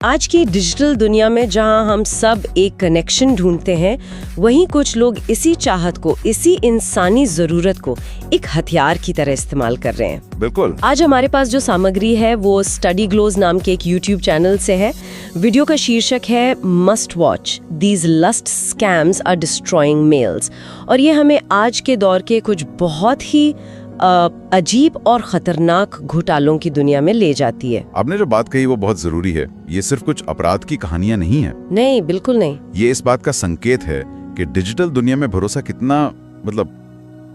आज की डिजिटल दुनिया में जहां हम सब एक कनेक्शन ढूंढते हैं, वहीं कुछ लोग इसी चाहत को, इसी इंसानी जरूरत को एक हथियार की तरह इस्तेमाल कर रहे हैं। बिल्कुल। आज हमारे पास जो सामग्री है वो स्टडी ग्लोज नाम के एक YouTube चैनल से है। वीडियो का शीर्षक है must watch, these lust scams are destroying males. और ये हमें आज के दौर के कुछ बहुत ही अजीब और खतरनाक घोटालों की दुनिया में ले जाती है। आपने जो बात कही वो बहुत जरूरी है। ये सिर्फ कुछ अपराध की कहानियां नहीं है। नहीं, बिल्कुल नहीं। ये इस बात का संकेत है कि डिजिटल दुनिया में भरोसा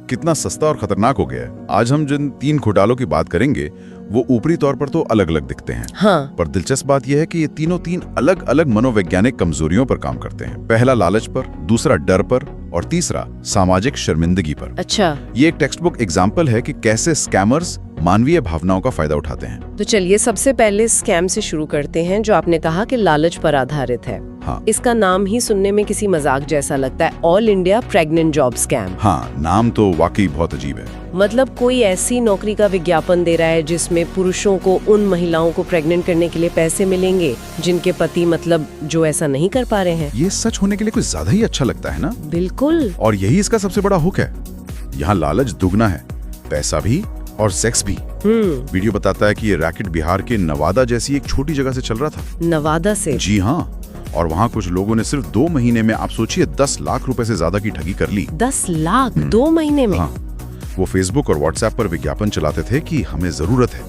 कितना सस्ता और खतरनाक हो गया है। आज हम जिन 3 घोटालों की बात करेंगे वो ऊपरी तौर पर तो अलग अलग दिखते हैं, हाँ। पर दिलचस्प बात यह है कि ये तीनों 3 अलग अलग मनोवैज्ञानिक कमजोरियों पर काम करते हैं। पहला लालच पर, दूसरा डर पर और तीसरा सामाजिक शर्मिंदगी पर। अच्छा, ये एक टेक्स्ट बुक एग्जाम्पल है कि कैसे स्कैमर्स मानवीय भावनाओं का फायदा उठाते हैं। तो चलिए सबसे पहले स्कैम से शुरू करते हैं, जो आपने कहा कि लालच पर आधारित है। हाँ। इसका नाम ही सुनने में किसी मजाक जैसा लगता है, all India pregnant job scam. हाँ, नाम तो वाकई बहुत अजीब है। मतलब कोई ऐसी नौकरी का विज्ञापन दे रहा है जिसमें पुरुषों को उन महिलाओं को प्रेग्नेंट करने के लिए पैसे मिलेंगे जिनके पति जो ऐसा नहीं कर पा रहे हैं। ये सच होने के लिए कुछ ज्यादा ही अच्छा लगता है ना? बिल्कुल। और यही इसका सबसे बड़ा हुक है। यहाँ लालच दुगना है, पैसा भी और सेक्स भी। वीडियो बताता है कि ये रैकेट बिहार के नवादा जैसी एक छोटी जगह से चल रहा था। नवादा से? जी हाँ। और वहाँ कुछ लोगों ने सिर्फ 2 महीने में, आप सोचिए, 10 लाख रुपए से ज्यादा की ठगी कर ली। 10 लाख 2 महीने में? हाँ। वो फेसबुक और व्हाट्सएप पर विज्ञापन चलाते थे कि हमें जरूरत है,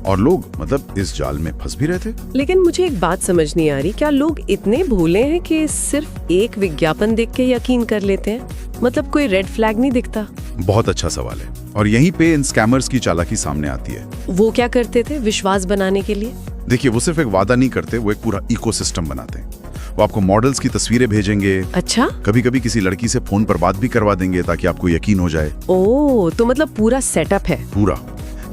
और लोग इस जाल में फंस भी रहे थे। लेकिन मुझे एक बात समझ नहीं आ रही, क्या लोग इतने भोले हैं कि सिर्फ एक विज्ञापन देख के यकीन कर लेते हैं? मतलब कोई रेड फ्लैग नहीं दिखता? बहुत अच्छा सवाल है, और यहीं पे इन स्कैमर्स की चालाकी सामने आती है। वो क्या करते थे विश्वास बनाने के लिए? देखिए, वो सिर्फ एक वादा नहीं करते, वो एक पूरा इकोसिस्टम बनाते हैं। वो आपको मॉडल्स की तस्वीरें भेजेंगे। अच्छा। कभी कभी किसी लड़की से फोन पर बात भी करवा देंगे ताकि आपको यकीन हो जाए। ओह, तो मतलब पूरा सेटअप है। पूरा।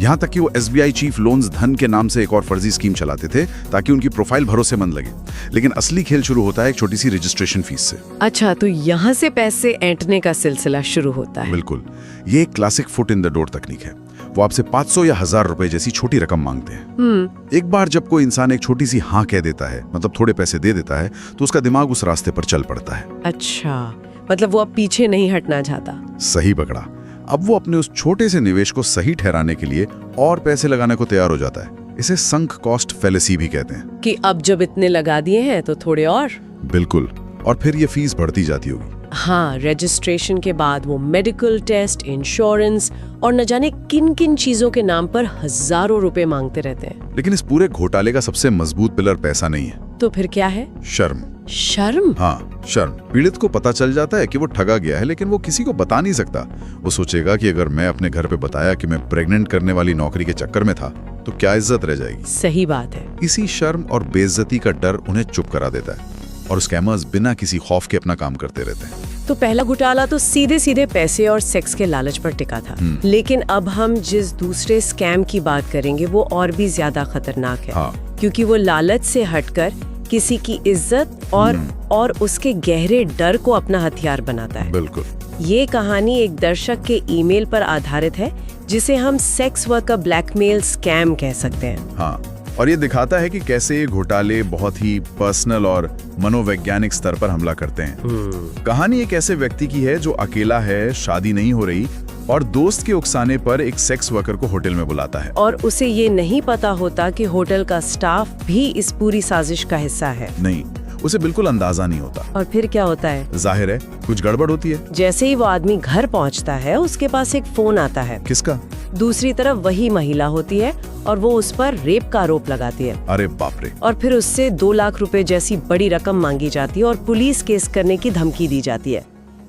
यहाँ तक कि वो SBI चीफ लोन्स धन के नाम से एक और फर्जी स्कीम चलाते थे ताकि उनकी प्रोफाइल भरोसेमंद लगे। लेकिन असली खेल शुरू होता है एक छोटी सी रजिस्ट्रेशन फीस से। अच्छा, तो यहाँ से पैसे ऐंठने का सिलसिला शुरू होता है। बिल्कुल। ये एक classic foot in the door तकनीक है। वो आपसे 500 या 1000 रुपए जैसी छोटी रकम मांगते हैं। एक बार जब कोई इंसान एक छोटी सी हाँ कह देता है, मतलब थोड़े पैसे दे देता है, तो उसका दिमाग उस रास्ते पर चल पड़ता है। अच्छा, मतलब वो अब पीछे नहीं हटना चाहता। सही पकड़ा। अब वो अपने उस छोटे से निवेश को सही ठहराने के लिए और पैसे लगाने को तैयार हो जाता है। इसे संक कॉस्ट फैलेसी भी कहते हैं कि अब जब इतने लगा दिए हैं तो थोड़े और। बिल्कुल। और फिर ये फीस बढ़ती जाती होगी। हाँ, रजिस्ट्रेशन के बाद वो मेडिकल टेस्ट, इंश्योरेंस और न जाने किन किन चीजों के नाम पर हजारों रुपए मांगते रहते हैं। लेकिन इस पूरे घोटाले का सबसे मजबूत पिलर पैसा नहीं है। तो फिर क्या है? शर्म। शर्म? हाँ, शर्म। पीड़ित को पता चल जाता है कि वो ठगा गया है, लेकिन वो किसी को बता नहीं सकता। वो सोचेगा कि अगर मैं अपने घर पे बताया कि मैं प्रेग्नेंट करने वाली नौकरी के चक्कर में था तो क्या इज्जत रह जाएगी। सही बात है। इसी शर्म और बेइज्जती का डर उन्हें चुप करा देता है, और स्कैमर्स बिना किसी खौफ के अपना काम करते रहते हैं। तो पहला घोटाला तो सीधे सीधे पैसे और सेक्स के लालच पर टिका था। लेकिन अब हम जिस दूसरे स्कैम की बात करेंगे वो और भी ज्यादा खतरनाक है। हाँ। क्योंकि वो लालच से हटकर किसी की इज्जत और उसके गहरे डर को अपना हथियार बनाता है। बिल्कुल। ये कहानी एक दर्शक के ईमेल पर आधारित है, जिसे हम सेक्स वर्कर ब्लैकमेल स्कैम कह सकते हैं। हाँ, और ये दिखाता है कि कैसे ये घोटाले बहुत ही पर्सनल और मनोवैज्ञानिक स्तर पर हमला करते हैं। कहानी एक ऐसे व्यक्ति की है जो अकेला है, शादी नहीं हो रही, और दोस्त के उकसाने पर एक सेक्स वर्कर को होटल में बुलाता है। और उसे ये नहीं पता होता कि होटल का स्टाफ भी इस पूरी साजिश का हिस्सा है। नहीं, उसे बिल्कुल अंदाजा नहीं होता। और फिर क्या होता है? जाहिर है कुछ गड़बड़ होती है। जैसे ही वो आदमी घर पहुंचता है, उसके पास एक फोन आता है। किसका? दूसरी तरफ वही महिला होती है और वो उस पर रेप का आरोप लगाती है। अरे बाप रे। और फिर उससे 2 लाख रुपए जैसी बड़ी रकम मांगी जाती है और पुलिस केस करने की धमकी दी जाती है।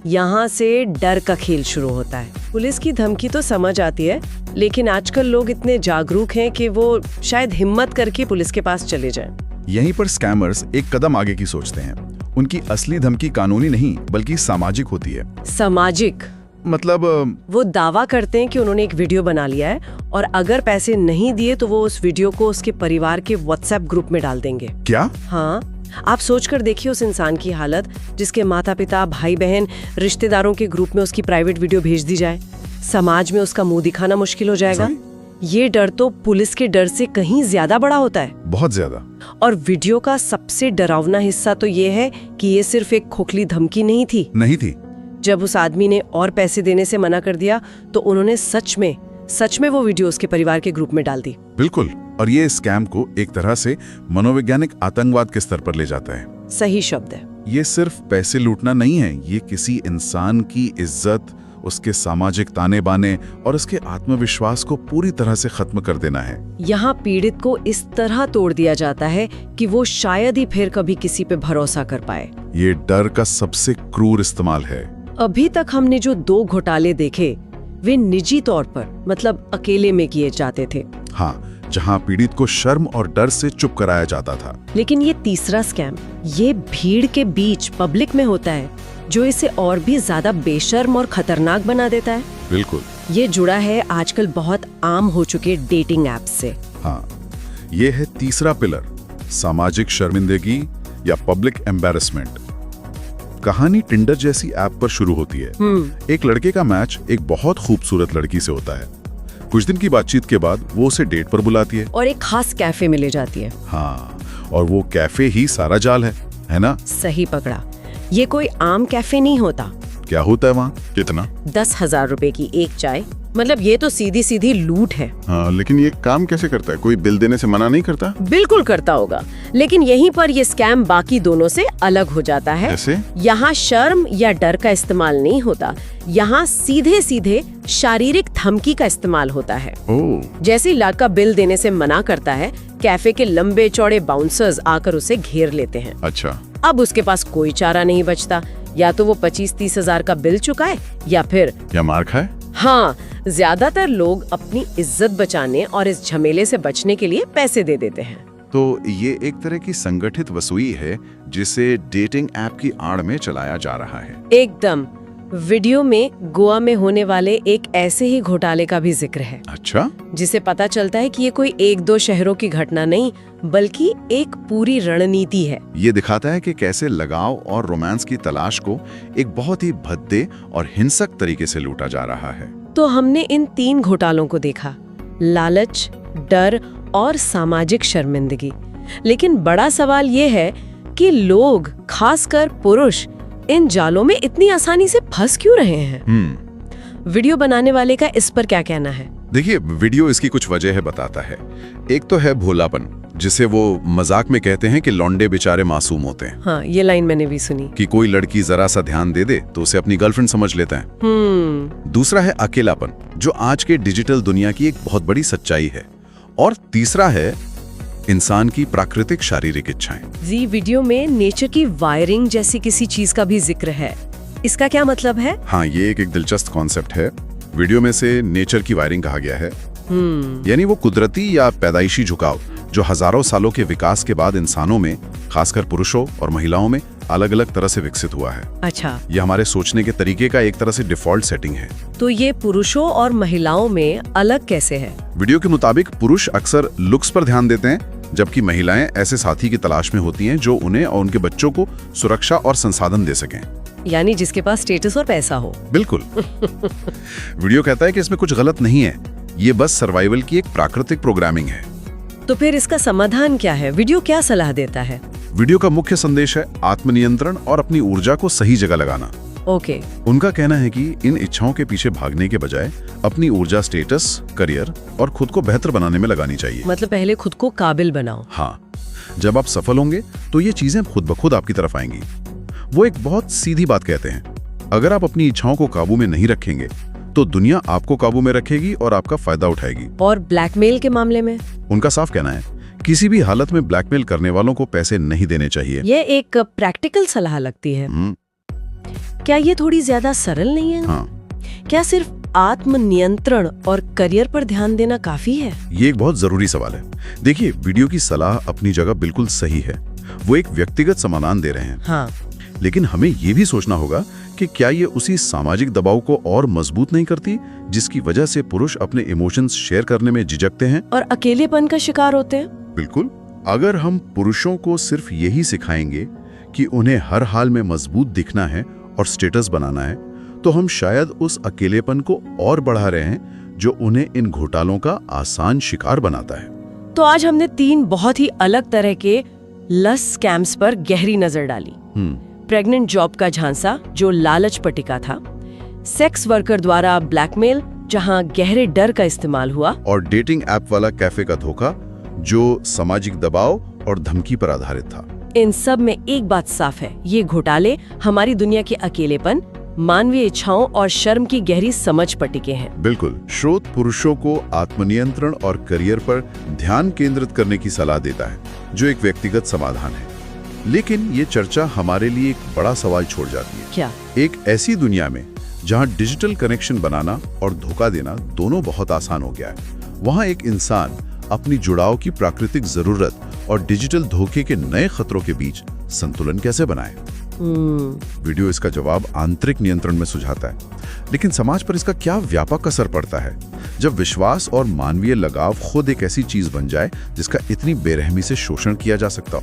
यहाँ से डर का खेल शुरू होता है। पुलिस की धमकी तो समझ आती है, लेकिन आजकल लोग इतने जागरूक हैं कि वो शायद हिम्मत करके पुलिस के पास चले जाएं। यहीं पर स्कैमर्स एक कदम आगे की सोचते हैं। उनकी असली धमकी कानूनी नहीं बल्कि सामाजिक होती है। सामाजिक मतलब वो दावा करते हैं कि उन्होंने एक वीडियो बना लिया है और अगर पैसे नहीं दिए तो वो उस वीडियो को उसके परिवार के व्हाट्सएप ग्रुप में डाल देंगे। क्या? हाँ, आप सोच कर देखिए उस इंसान की हालत, जिसके माता पिता, भाई बहन, रिश्तेदारों के ग्रुप में उसकी प्राइवेट वीडियो भेज दी जाए। समाज में उसका मुंह दिखाना मुश्किल हो जाएगा। ये डर तो पुलिस के डर से कहीं ज्यादा बड़ा होता है। बहुत ज्यादा। और वीडियो का सबसे डरावना हिस्सा तो ये है कि ये सिर्फ एक खोखली धमकी नहीं थी। जब उस आदमी ने और पैसे देने से मना कर दिया तो उन्होंने सच में वो वीडियो उसके परिवार के ग्रुप में डाल दी। बिल्कुल। और ये स्कैम को एक तरह से मनोवैज्ञानिक आतंकवाद के स्तर पर ले जाता है। सही शब्द है। ये सिर्फ पैसे लूटना नहीं है, ये किसी इंसान की इज्जत, उसके सामाजिक ताने बाने और उसके आत्मविश्वास को पूरी तरह से खत्म कर देना है। यहाँ पीड़ित को इस तरह तोड़ दिया जाता है कि वो शायद ही फिर कभी किसी पे भरोसा कर पाए। ये डर का सबसे क्रूर इस्तेमाल है। अभी तक हमने जो 2 घोटाले देखे वे निजी तौर पर, मतलब अकेले में किए जाते थे। हाँ, जहाँ पीड़ित को शर्म और डर से चुप कराया जाता था। लेकिन ये तीसरा स्कैम, ये भीड़ के बीच पब्लिक में होता है, जो इसे और भी ज्यादा बेशर्म और खतरनाक बना देता है। बिल्कुल। ये जुड़ा है आजकल बहुत आम हो चुके डेटिंग ऐप्स से। हाँ, ये है तीसरा पिलर, सामाजिक शर्मिंदगी या पब्लिक एम्बैरेसमेंट। कहानी टिंडर जैसी ऐप पर शुरू होती है। एक लड़के का मैच एक बहुत खूबसूरत लड़की से होता है। कुछ दिन की बातचीत के बाद वो उसे डेट पर बुलाती है और एक खास कैफे में ले जाती है। हाँ, और वो कैफे ही सारा जाल है ना? सही पकड़ा। ये कोई आम कैफे नहीं होता। क्या होता है वहाँ? कितना? 10,000 रुपए की एक चाय। मतलब ये तो सीधी सीधी लूट है। हाँ, लेकिन ये काम कैसे करता है? कोई बिल देने से मना नहीं करता? बिल्कुल करता होगा, लेकिन यहीं पर ये स्कैम बाकी दोनों से अलग हो जाता है। ऐसे? यहाँ शर्म या डर का इस्तेमाल नहीं होता, यहाँ सीधे सीधे शारीरिक धमकी का इस्तेमाल होता है। जैसे ही लड़का बिल देने से मना करता है, कैफे के लंबे चौड़े बाउंसर्स आकर उसे घेर लेते हैं। अच्छा। अब उसके पास कोई चारा नहीं बचता, या तो वो 25-30 हजार का बिल चुकाए या मार खाए। हाँ, ज्यादातर लोग अपनी इज्जत बचाने और इस झमेले से बचने के लिए पैसे दे देते हैं। तो ये एक तरह की संगठित वसूली है जिसे डेटिंग ऐप की आड़ में चलाया जा रहा है। एकदम। वीडियो में गोवा में होने वाले एक ऐसे ही घोटाले का भी जिक्र है। अच्छा? जिसे पता चलता है कि ये कोई 1-2 शहरों की घटना नहीं, बल्कि एक पूरी रणनीति है। ये दिखाता है कि कैसे लगाव और रोमांस की तलाश को एक बहुत ही भद्दे और हिंसक तरीके से लूटा जा रहा है। तो हमने इन 3 घोटालों को देखा, लालच, डर और सामाजिक शर्मिंदगी। लेकिन बड़ा सवाल ये है कि लोग, खासकर पुरुष, इन जालों में इतनी आसानी से फंस क्यों रहे हैं? वीडियो बनाने वाले का इस पर क्या कहना है? देखिए, वीडियो इसकी कुछ वजह बताता है। एक तो है भोलापन, जिसे वो मजाक में कहते हैं कि लौंडे बेचारे मासूम होते हैं। हाँ, ये लाइन मैंने भी सुनी कि कोई लड़की जरा सा ध्यान दे दे तो उसे अपनी गर्लफ्रेंड समझ लेते हैं। दूसरा है अकेलापन, जो आज के डिजिटल दुनिया की एक बहुत बड़ी सच्चाई है। और तीसरा है इंसान की प्राकृतिक शारीरिक इच्छाएं। जी, वीडियो में नेचर की वायरिंग जैसी किसी चीज का भी जिक्र है। इसका क्या मतलब है? हाँ, ये एक दिलचस्प कॉन्सेप्ट है। वीडियो में से नेचर की वायरिंग कहा गया है। यानी वो कुदरती या पैदाइशी झुकाव जो हजारों सालों के विकास के बाद इंसानों में, खासकर पुरुषों और महिलाओं में अलग अलग तरह से विकसित हुआ है। अच्छा। ये हमारे सोचने के तरीके का एक तरह से डिफॉल्ट सेटिंग है। तो ये पुरुषों और महिलाओं में अलग कैसे है? वीडियो के मुताबिक पुरुष अक्सर लुक्स पर ध्यान देते हैं, जबकि महिलाएं ऐसे साथी की तलाश में होती हैं जो उन्हें और उनके बच्चों को सुरक्षा और संसाधन दे सकें। यानी जिसके पास स्टेटस और पैसा हो। बिल्कुल। वीडियो कहता है कि इसमें कुछ गलत नहीं है, ये बस सर्वाइवल की एक प्राकृतिक प्रोग्रामिंग है। तो फिर इसका समाधान क्या है? वीडियो क्या सलाह देता है? वीडियो का मुख्य संदेश है आत्मनियंत्रण और अपनी ऊर्जा को सही जगह लगाना। ओके। उनका कहना है कि इन इच्छाओं के पीछे भागने के बजाय अपनी ऊर्जा स्टेटस, करियर और खुद को बेहतर बनाने में लगानी चाहिए। मतलब पहले खुद को काबिल बनाओ। हाँ, जब आप सफल होंगे तो ये चीजें खुद ब खुद आपकी तरफ आएंगी। वो एक बहुत सीधी बात कहते हैं, अगर आप अपनी इच्छाओं को काबू में नहीं रखेंगे तो दुनिया आपको काबू में रखेगी और आपका फायदा उठाएगी। और ब्लैकमेल के मामले में? उनका साफ कहना है, किसी भी हालत में ब्लैकमेल करने वालों को पैसे नहीं देने चाहिए। ये एक प्रैक्टिकल सलाह लगती है। क्या ये थोड़ी ज्यादा सरल नहीं है? हाँ। क्या सिर्फ आत्मनियंत्रण और करियर पर ध्यान देना काफी है? ये एक बहुत जरूरी सवाल है। देखिए, वीडियो की सलाह अपनी जगह बिल्कुल सही है, वो एक व्यक्तिगत समाधान दे रहे हैं। हाँ। लेकिन हमें ये भी सोचना होगा कि क्या ये उसी सामाजिक दबाव को और मजबूत नहीं करती जिसकी वजह से पुरुष अपने इमोशंस शेयर करने में झिझकते हैं और अकेलेपन का शिकार होते हैं? बिल्कुल। अगर हम पुरुषों को सिर्फ यही सिखाएंगे कि उन्हें हर हाल में मजबूत दिखना है और स्टेटस बनाना है, तो हम शायद उस अकेलेपन को और बढ़ा रहे हैं जो उन्हें इन घोटालों का आसान शिकार बनाता है। तो आज हमने 3 बहुत ही अलग तरह के लस्ट स्कैम्स पर गहरी नजर डाली। प्रेग्नेंट जॉब का झांसा जो लालच पर टिका था, सेक्स वर्कर द्वारा ब्लैकमेल जहां गहरे डर का इस्तेमाल हुआ, और डेटिंग ऐप वाला कैफे का धोखा जो सामाजिक दबाव और धमकी पर आधारित था। इन सब में एक बात साफ है, ये घोटाले हमारी दुनिया के अकेलेपन, मानवीय इच्छाओं और शर्म की गहरी समझ पर टिके हैं। बिल्कुल। स्रोत पुरुषों को आत्मनियंत्रण और करियर पर ध्यान केंद्रित करने की सलाह देता है, जो एक व्यक्तिगत समाधान है। लेकिन ये चर्चा हमारे लिए एक बड़ा सवाल छोड़ जाती है। क्या? एक ऐसी दुनिया में जहां डिजिटल कनेक्शन बनाना और धोखा देना दोनों बहुत आसान हो गया है, वहां एक इंसान अपनी जुड़ाव की प्राकृतिक जरूरत और डिजिटल धोखे के नए खतरों के बीच संतुलन कैसे बनाए? वीडियो इसका जवाब आंतरिक नियंत्रण में सुझाता है। लेकिन समाज पर इसका क्या व्यापक असर पड़ता है जब विश्वास और मानवीय लगाव खुद एक ऐसी चीज बन जाए जिसका इतनी बेरहमी से शोषण किया जा सकता हो?